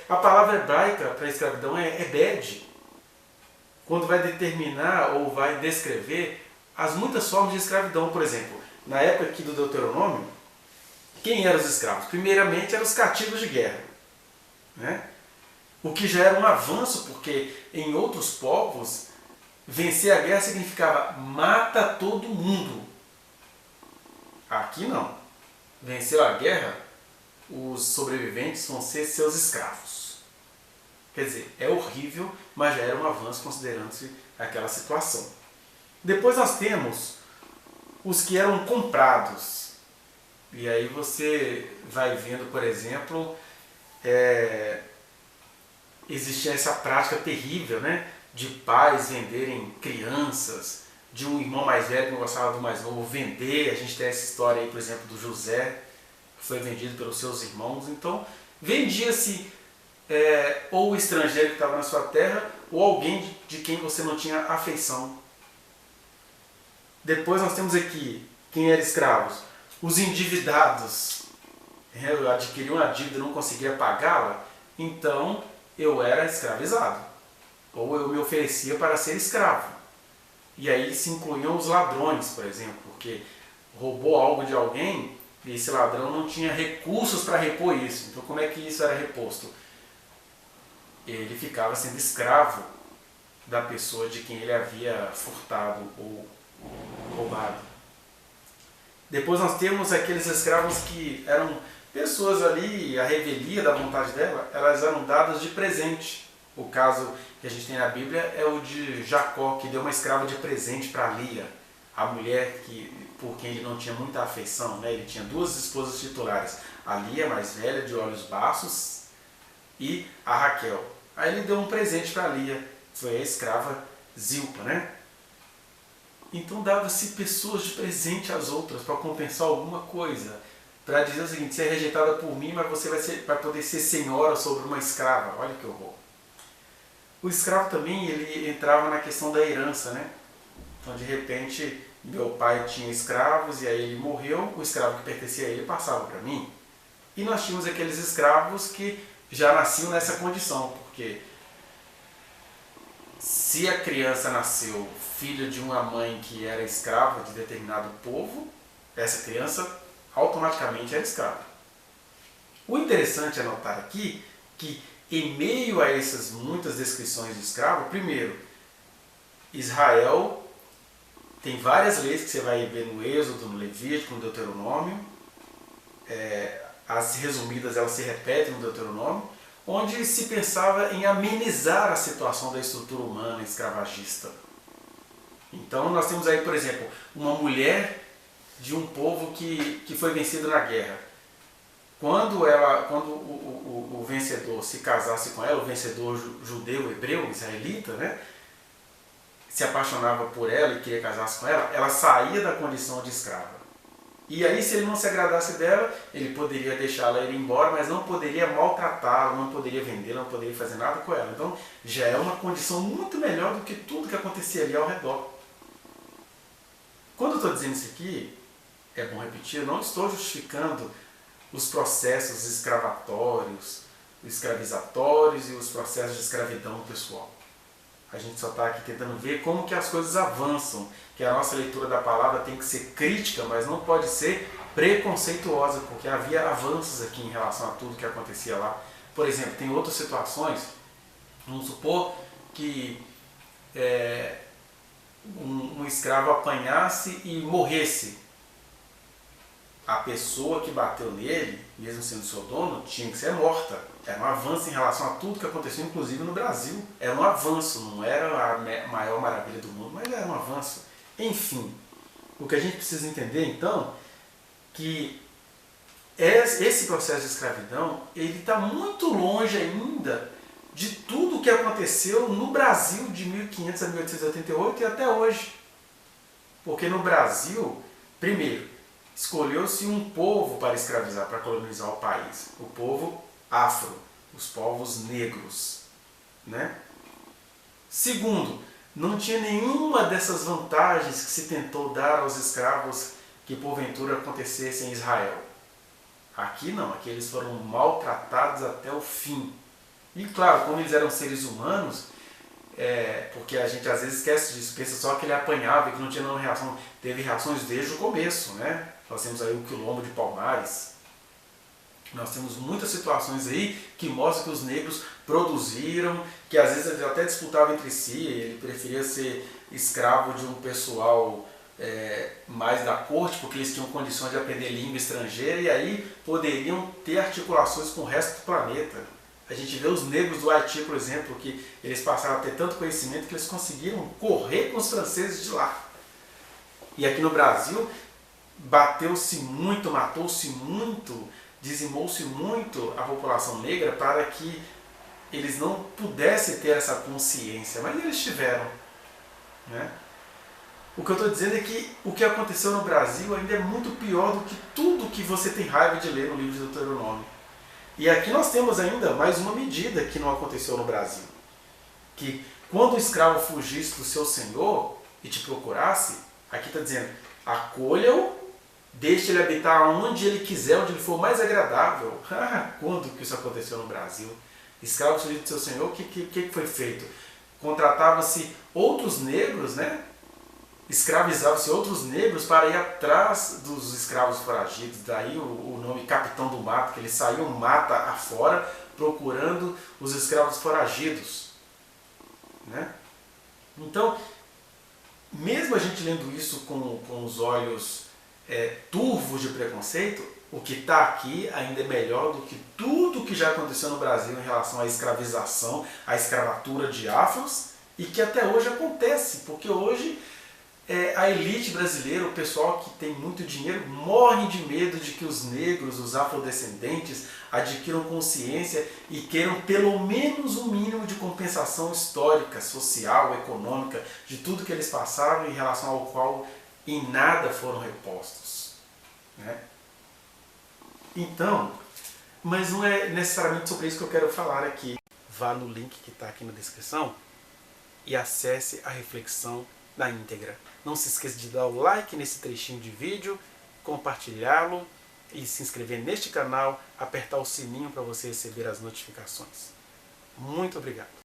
A palavra hebraica para escravidão é ebed, quando vai determinar ou vai descrever as muitas formas de escravidão. Por exemplo, na época aqui do Deuteronômio, quem eram os escravos? Primeiramente eram os cativos de guerra, né? O que já era um avanço, porque em outros povos, vencer a guerra significava mata todo mundo. Aqui não. Venceu a guerra, os sobreviventes vão ser seus escravos. Quer dizer, é horrível, mas já era um avanço considerando-se aquela situação. Depois nós temos os que eram comprados. E aí você vai vendo, por exemplo, existia essa prática terrível, né, de pais venderem crianças, de um irmão mais velho que não gostava do mais novo vender. A gente tem essa história aí, por exemplo, do José, que foi vendido pelos seus irmãos. Então, vendia-se ou o estrangeiro que estava na sua terra, ou alguém de quem você não tinha afeição. Depois nós temos aqui, quem era escravos? Os endividados. Eu adquiri uma dívida e não conseguia pagá-la, então eu era escravizado. Ou eu me oferecia para ser escravo. E aí se incluíam os ladrões, por exemplo, porque roubou algo de alguém e esse ladrão não tinha recursos para repor isso. Então como é que isso era reposto? Ele ficava sendo escravo da pessoa de quem ele havia furtado ou roubado. Depois nós temos aqueles escravos que eram pessoas ali, a revelia da vontade dela, elas eram dadas de presente. O caso que a gente tem na Bíblia é o de Jacó, que deu uma escrava de presente para Lia, a mulher por quem ele não tinha muita afeição, né? Ele tinha duas esposas titulares, a Lia, mais velha, de olhos baços, e a Raquel. Aí ele deu um presente para Lia, foi a escrava Zilpa, né? Então dava-se pessoas de presente às outras para compensar alguma coisa, para dizer o seguinte: você é rejeitada por mim, mas você vai poder ser senhora sobre uma escrava. Olha que horror. O escravo também, ele entrava na questão da herança, né? Então, de repente, meu pai tinha escravos e aí ele morreu, o escravo que pertencia a ele passava para mim. E nós tínhamos aqueles escravos que já nasciam nessa condição, porque se a criança nasceu filha de uma mãe que era escrava de determinado povo, essa criança automaticamente era escrava. O interessante é notar aqui que, em meio a essas muitas descrições de escravo, primeiro, Israel tem várias leis que você vai ver no Êxodo, no Levítico, no Deuteronômio. As resumidas elas se repetem no Deuteronômio, onde se pensava em amenizar a situação da estrutura humana escravagista. Então nós temos aí, por exemplo, uma mulher de um povo que foi vencido na guerra. Quando o vencedor se casasse com ela, o vencedor judeu, hebreu, israelita, né, se apaixonava por ela e queria casar-se com ela, ela saía da condição de escrava. E aí, se ele não se agradasse dela, ele poderia deixá-la ir embora, mas não poderia maltratá-la, não poderia vendê-la, não poderia fazer nada com ela. Então, já é uma condição muito melhor do que tudo que acontecia ali ao redor. Quando eu estou dizendo isso aqui, é bom repetir, eu não estou justificando os processos escravatórios, escravizatórios e os processos de escravidão pessoal. A gente só está aqui tentando ver como que as coisas avançam, que a nossa leitura da palavra tem que ser crítica, mas não pode ser preconceituosa, porque havia avanços aqui em relação a tudo que acontecia lá. Por exemplo, tem outras situações, vamos supor que um escravo apanhasse e morresse. A pessoa que bateu nele, mesmo sendo seu dono, tinha que ser morta. Era um avanço em relação a tudo que aconteceu, inclusive no Brasil. Era um avanço, não era a maior maravilha do mundo, mas era um avanço. Enfim, o que a gente precisa entender, então, que esse processo de escravidão, ele está muito longe ainda de tudo o que aconteceu no Brasil de 1500 a 1888 e até hoje. Porque no Brasil, primeiro, escolheu-se um povo para escravizar, para colonizar o país. O povo afro, os povos negros, né? Segundo, não tinha nenhuma dessas vantagens que se tentou dar aos escravos que porventura acontecessem em Israel. Aqui não, aqui eles foram maltratados até o fim. E claro, como eles eram seres humanos, porque a gente às vezes esquece disso, pensa só que ele apanhava e que não tinha nenhuma reação. Teve reações desde o começo, né? Nós temos aí o Quilombo de Palmares. Nós temos muitas situações aí que mostram que os negros produziram, que às vezes eles até disputavam entre si, ele preferia ser escravo de um pessoal mais da corte, porque eles tinham condições de aprender língua estrangeira e aí poderiam ter articulações com o resto do planeta. A gente vê os negros do Haiti, por exemplo, que eles passaram a ter tanto conhecimento que eles conseguiram correr com os franceses de lá. E aqui no Brasil, bateu-se muito, matou-se muito, dizimou-se muito a população negra para que eles não pudessem ter essa consciência, mas eles tiveram, né? O que eu estou dizendo é que o que aconteceu no Brasil ainda é muito pior do que tudo que você tem raiva de ler no livro de Deuteronômio. E aqui nós temos ainda mais uma medida que não aconteceu no Brasil. Que quando o escravo fugisse do seu senhor e te procurasse, aqui está dizendo, acolha-o, deixe ele habitar onde ele quiser, onde ele for mais agradável. Quando que isso aconteceu no Brasil? Escravo fugido do seu senhor, o que foi feito? Contratava-se outros negros, né? Escravizavam-se outros negros para ir atrás dos escravos foragidos. Daí o nome Capitão do Mato, que eles saíam mata afora procurando os escravos foragidos, né? Então, mesmo a gente lendo isso com os olhos turvos de preconceito, o que está aqui ainda é melhor do que tudo que já aconteceu no Brasil em relação à escravização, à escravatura de afros, e que até hoje acontece, porque hoje a elite brasileira, o pessoal que tem muito dinheiro, morre de medo de que os negros, os afrodescendentes, adquiram consciência e queiram pelo menos um mínimo de compensação histórica, social, econômica, de tudo que eles passaram em relação ao qual em nada foram repostos, né? Então, mas não é necessariamente sobre isso que eu quero falar aqui. Vá no link que está aqui na descrição e acesse a reflexão na íntegra. Não se esqueça de dar o like nesse trechinho de vídeo, compartilhá-lo e se inscrever neste canal, apertar o sininho para você receber as notificações. Muito obrigado.